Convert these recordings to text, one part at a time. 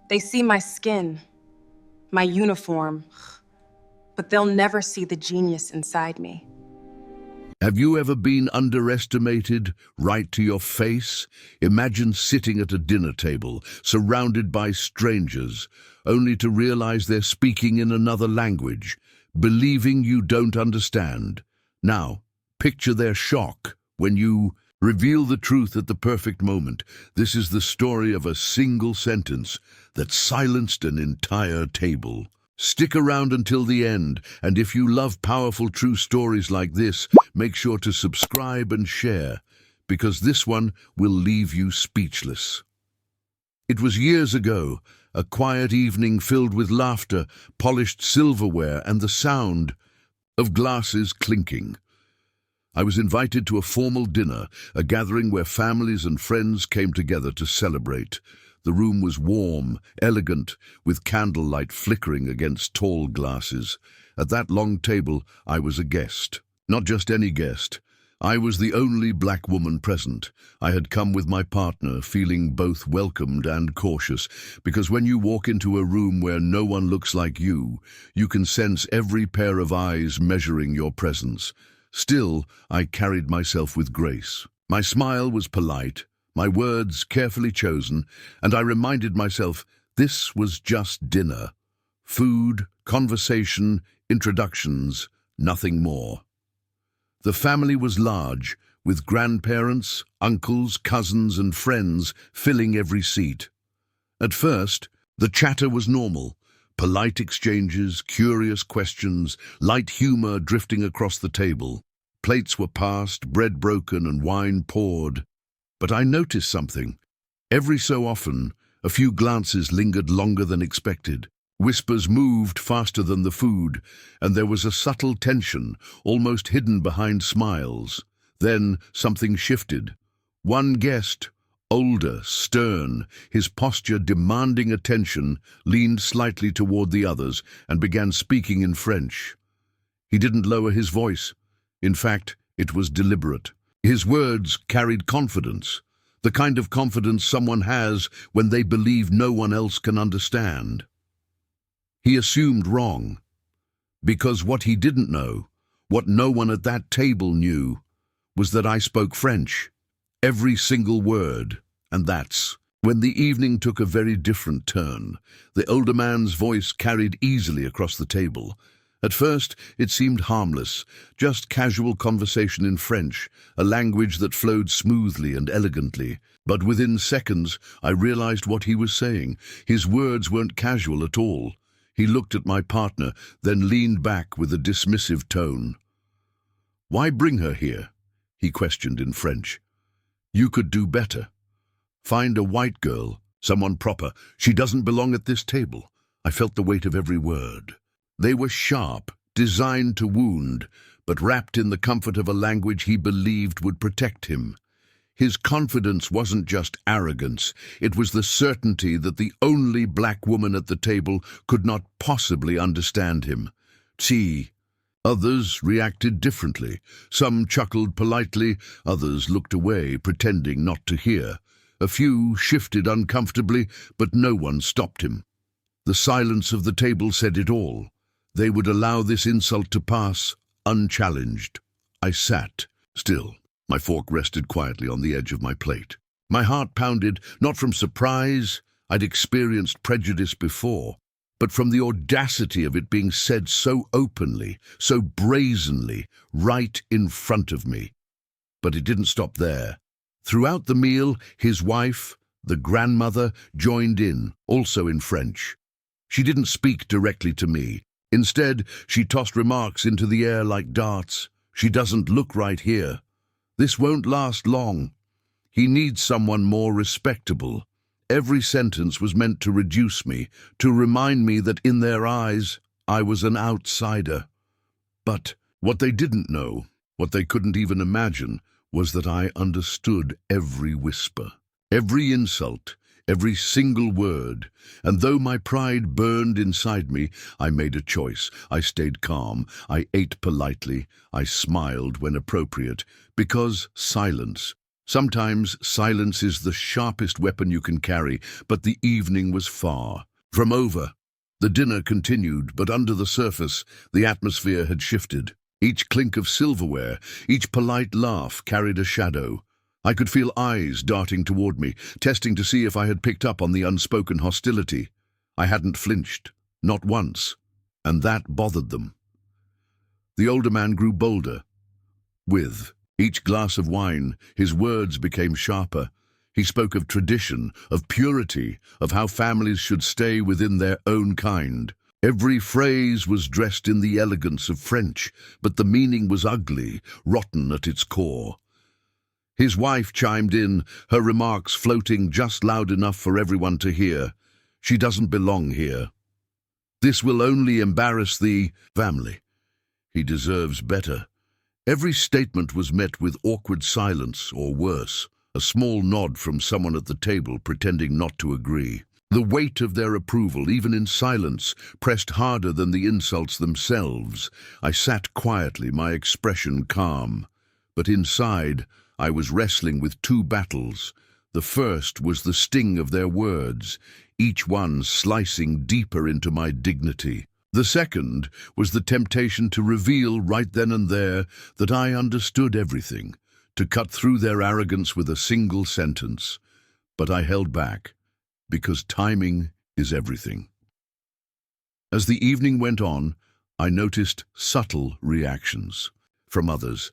They see my skin, my uniform, but they'll never see the genius inside me. Have you ever been underestimated right to your face? Imagine sitting at a dinner table, surrounded by strangers, only to realize they're speaking in another language, believing you don't understand. Now, picture their shock when you reveal the truth at the perfect moment. This is the story of a single sentence that silenced an entire table. Stick around until the end, and if you love powerful true stories like this, make sure to subscribe and share, because this one will leave you speechless. It was years ago, a quiet evening filled with laughter, polished silverware, and the sound of glasses clinking. I was invited to a formal dinner, a gathering where families and friends came together to celebrate. The room was warm, elegant, with candlelight flickering against tall glasses. At that long table, I was a guest. Not just any guest. I was the only black woman present. I had come with my partner, feeling both welcomed and cautious, because when you walk into a room where no one looks like you can sense every pair of eyes measuring your presence. Still, I carried myself with grace. My smile was polite, my words carefully chosen, and I reminded myself this was just dinner. Food, conversation, introductions, nothing more. The family was large, with grandparents, uncles, cousins, and friends filling every seat. At first, the chatter was normal. Polite exchanges, curious questions, light humor drifting across the table. Plates were passed, bread broken, and wine poured. But I noticed something. Every so often, a few glances lingered longer than expected. Whispers moved faster than the food, and there was a subtle tension, almost hidden behind smiles. Then something shifted. One guest, older, stern, his posture demanding attention, leaned slightly toward the others and began speaking in French. He didn't lower his voice. In fact, it was deliberate. His words carried confidence, the kind of confidence someone has when they believe no one else can understand. He assumed wrong, because what he didn't know, what no one at that table knew, was that I spoke French. Every single word, and that's when the evening took a very different turn. The older man's voice carried easily across the table. At first, it seemed harmless, just casual conversation in French, a language that flowed smoothly and elegantly. But within seconds, I realized what he was saying. His words weren't casual at all. He looked at my partner, then leaned back with a dismissive tone. "Why bring her here?" he questioned in French. "You could do better. Find a white girl, someone proper. She doesn't belong at this table." I felt the weight of every word. They were sharp, designed to wound, but wrapped in the comfort of a language he believed would protect him. His confidence wasn't just arrogance, it was the certainty that the only black woman at the table could not possibly understand him. See, others reacted differently. Some chuckled politely, others looked away, pretending not to hear. A few shifted uncomfortably, but no one stopped him. The silence of the table said it all. They would allow this insult to pass unchallenged. I sat, still. My fork rested quietly on the edge of my plate. My heart pounded, not from surprise, I'd experienced prejudice before, but from the audacity of it being said so openly, so brazenly, right in front of me. But it didn't stop there. Throughout the meal, his wife, the grandmother, joined in, also in French. She didn't speak directly to me. Instead, she tossed remarks into the air like darts. "She doesn't look right here. This won't last long. He needs someone more respectable." Every sentence was meant to reduce me, to remind me that in their eyes, I was an outsider. But what they didn't know, what they couldn't even imagine, was that I understood every whisper, every insult, every single word. And though my pride burned inside me, I made a choice. I stayed calm. I ate politely. I smiled when appropriate, because silence Sometimes silence is the sharpest weapon you can carry, but the evening was far from over. The dinner continued, but under the surface, the atmosphere had shifted. Each clink of silverware, each polite laugh carried a shadow. I could feel eyes darting toward me, testing to see if I had picked up on the unspoken hostility. I hadn't flinched, not once, and that bothered them. The older man grew bolder. With each glass of wine, his words became sharper. He spoke of tradition, of purity, of how families should stay within their own kind. Every phrase was dressed in the elegance of French, but the meaning was ugly, rotten at its core. His wife chimed in, her remarks floating just loud enough for everyone to hear. She doesn't belong here. This will only embarrass the family. He deserves better. Every statement was met with awkward silence, or worse, a small nod from someone at the table pretending not to agree. The weight of their approval, even in silence, pressed harder than the insults themselves. I sat quietly, my expression calm. But inside, I was wrestling with two battles. The first was the sting of their words, each one slicing deeper into my dignity. The second was the temptation to reveal right then and there that I understood everything, to cut through their arrogance with a single sentence. But I held back, because timing is everything. As the evening went on, I noticed subtle reactions from others.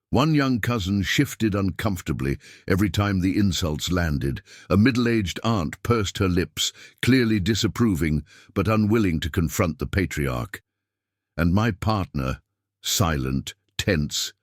One young cousin shifted uncomfortably every time the insults landed. A middle-aged aunt pursed her lips, clearly disapproving, but unwilling to confront the patriarch. And my partner, silent, tense,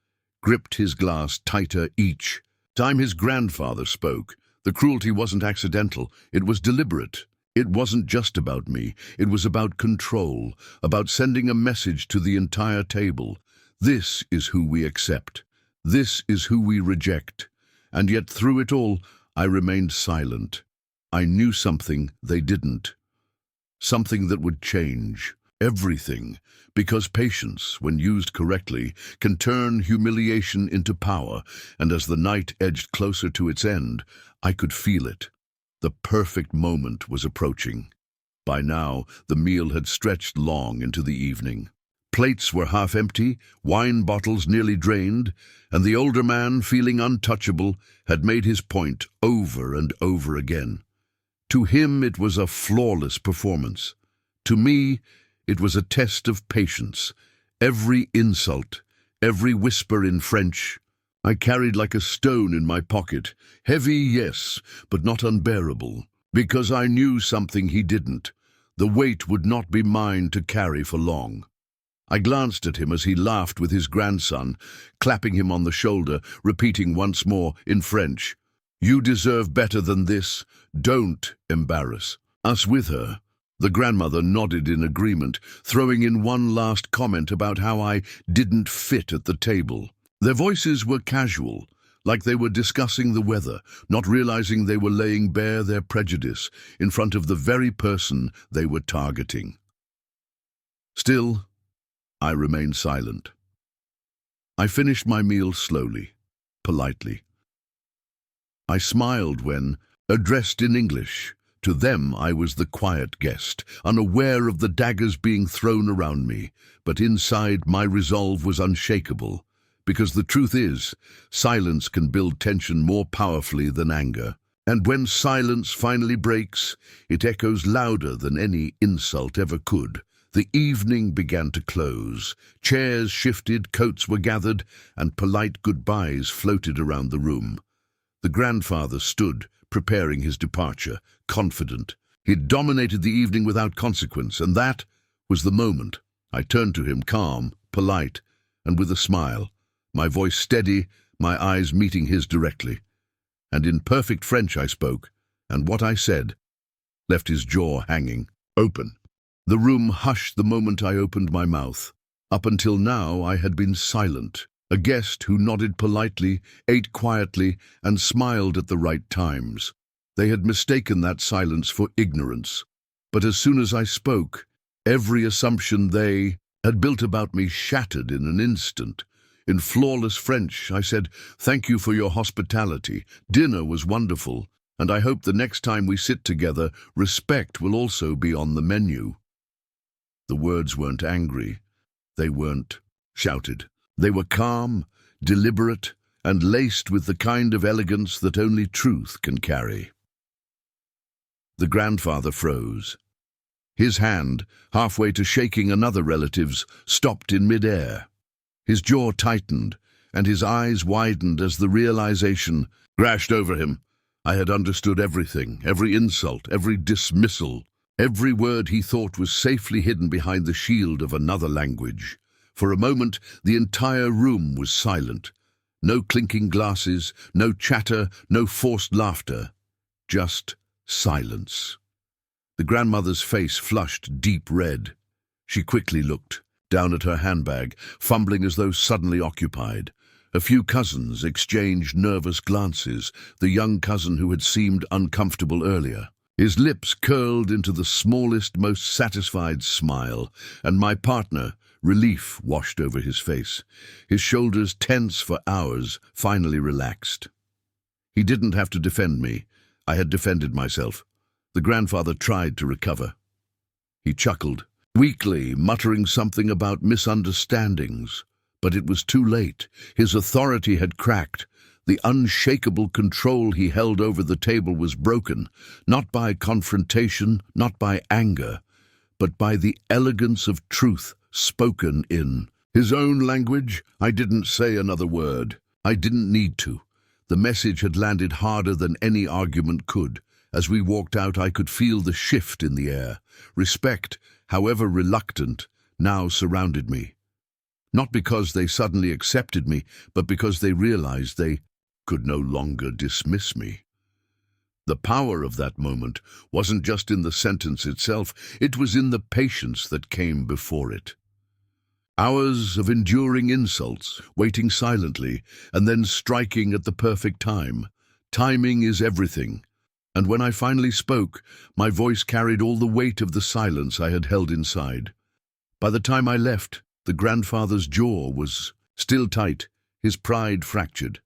gripped his glass tighter each time his grandfather spoke. The cruelty wasn't accidental, it was deliberate. It wasn't just about me, it was about control, about sending a message to the entire table. This is who we accept. This is who we reject. And yet through it all, I remained silent. I knew something they didn't. Something that would change everything, because patience, when used correctly, can turn humiliation into power, and as the night edged closer to its end, I could feel it. The perfect moment was approaching. By now, the meal had stretched long into the evening. Plates were half empty, wine bottles nearly drained, and the older man, feeling untouchable, had made his point over and over again. To him it was a flawless performance. To me, it was a test of patience. Every insult, every whisper in French, I carried like a stone in my pocket. Heavy, yes, but not unbearable, because I knew something he didn't. The weight would not be mine to carry for long. I glanced at him as he laughed with his grandson, clapping him on the shoulder, repeating once more in French, "You deserve better than this. Don't embarrass us with her." The grandmother nodded in agreement, throwing in one last comment about how I didn't fit at the table. Their voices were casual, like they were discussing the weather, not realizing they were laying bare their prejudice in front of the very person they were targeting. Still, I remained silent. I finished my meal slowly, politely. I smiled when, addressed in English, to them I was the quiet guest, unaware of the daggers being thrown around me, but inside my resolve was unshakable, because the truth is, silence can build tension more powerfully than anger. And when silence finally breaks, it echoes louder than any insult ever could. The evening began to close. Chairs shifted, coats were gathered, and polite goodbyes floated around the room. The grandfather stood, preparing his departure, confident. He'd dominated the evening without consequence, and that was the moment. I turned to him, calm, polite, and with a smile, my voice steady, my eyes meeting his directly. And in perfect French I spoke, and what I said left his jaw hanging open. The room hushed the moment I opened my mouth. Up until now I had been silent, a guest who nodded politely, ate quietly, and smiled at the right times. They had mistaken that silence for ignorance. But as soon as I spoke, every assumption they had built about me shattered in an instant. In flawless French, I said, "Thank you for your hospitality. Dinner was wonderful, and I hope the next time we sit together, respect will also be on the menu." The words weren't angry. They weren't shouted. They were calm, deliberate, and laced with the kind of elegance that only truth can carry. The grandfather froze. His hand, halfway to shaking another relative's, stopped in mid-air. His jaw tightened, and his eyes widened as the realization crashed over him. I had understood everything, every insult, every dismissal, every word he thought was safely hidden behind the shield of another language. For a moment, the entire room was silent. No clinking glasses, no chatter, no forced laughter. Just silence. The grandmother's face flushed deep red. She quickly looked down at her handbag, fumbling as though suddenly occupied. A few cousins exchanged nervous glances, the young cousin who had seemed uncomfortable earlier. His lips curled into the smallest, most satisfied smile, and my partner, relief washed over his face. His shoulders, tense for hours, finally relaxed. He didn't have to defend me. I had defended myself. The grandfather tried to recover. He chuckled, weakly, muttering something about misunderstandings. But it was too late. His authority had cracked. The unshakable control he held over the table was broken, not by confrontation, not by anger, but by the elegance of truth spoken in his own language. I didn't say another word. I didn't need to. The message had landed harder than any argument could. As we walked out, I could feel the shift in the air. Respect, however reluctant, now surrounded me. Not because they suddenly accepted me, but because they realized they could no longer dismiss me. The power of that moment wasn't just in the sentence itself, it was in the patience that came before it. Hours of enduring insults, waiting silently, and then striking at the perfect time. Timing is everything. And when I finally spoke, my voice carried all the weight of the silence I had held inside. By the time I left, the grandfather's jaw was still tight, his pride fractured.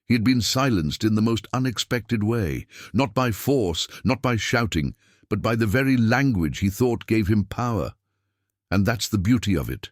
He had been silenced in the most unexpected way, not by force, not by shouting, but by the very language he thought gave him power. And that's the beauty of it.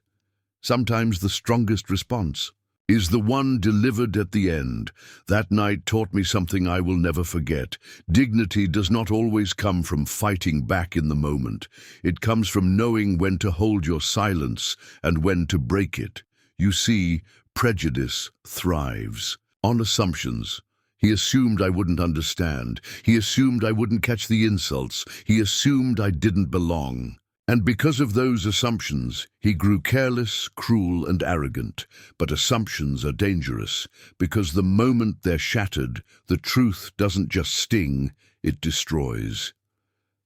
Sometimes the strongest response is the one delivered at the end. That night taught me something I will never forget. Dignity does not always come from fighting back in the moment. It comes from knowing when to hold your silence and when to break it. You see, prejudice thrives on assumptions. He assumed I wouldn't understand. He assumed I wouldn't catch the insults. He assumed I didn't belong. And because of those assumptions, he grew careless, cruel, and arrogant. But assumptions are dangerous, because the moment they're shattered, the truth doesn't just sting, it destroys.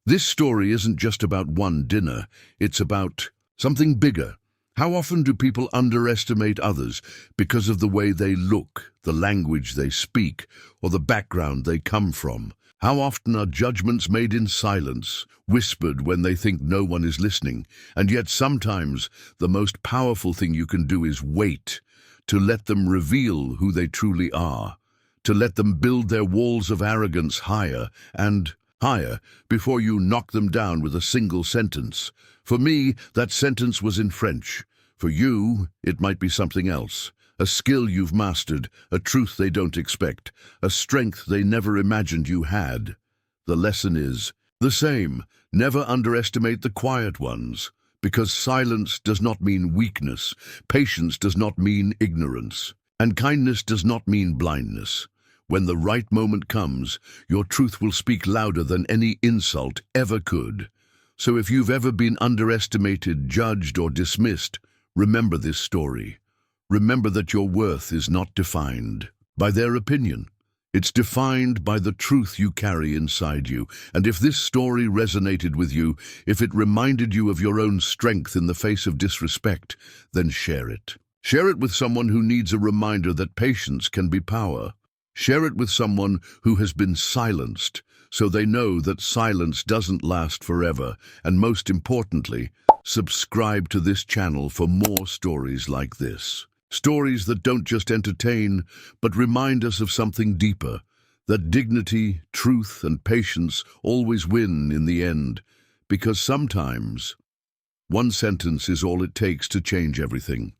This story isn't just about one dinner, it's about something bigger. How often do people underestimate others because of the way they look, the language they speak, or the background they come from? How often are judgments made in silence, whispered when they think no one is listening? And yet sometimes the most powerful thing you can do is wait, to let them reveal who they truly are, to let them build their walls of arrogance higher and higher before you knock them down with a single sentence. For me, that sentence was in French. For you, it might be something else. A skill you've mastered, a truth they don't expect, a strength they never imagined you had. The lesson is the same. Never underestimate the quiet ones, because silence does not mean weakness, patience does not mean ignorance, and kindness does not mean blindness. When the right moment comes, your truth will speak louder than any insult ever could. So if you've ever been underestimated, judged, or dismissed, remember this story. Remember that your worth is not defined by their opinion. It's defined by the truth you carry inside you. And if this story resonated with you, if it reminded you of your own strength in the face of disrespect, then share it. Share it with someone who needs a reminder that patience can be power. Share it with someone who has been silenced, so they know that silence doesn't last forever. And most importantly, subscribe to this channel for more stories like this. Stories that don't just entertain, but remind us of something deeper, that dignity, truth, and patience always win in the end, because sometimes one sentence is all it takes to change everything.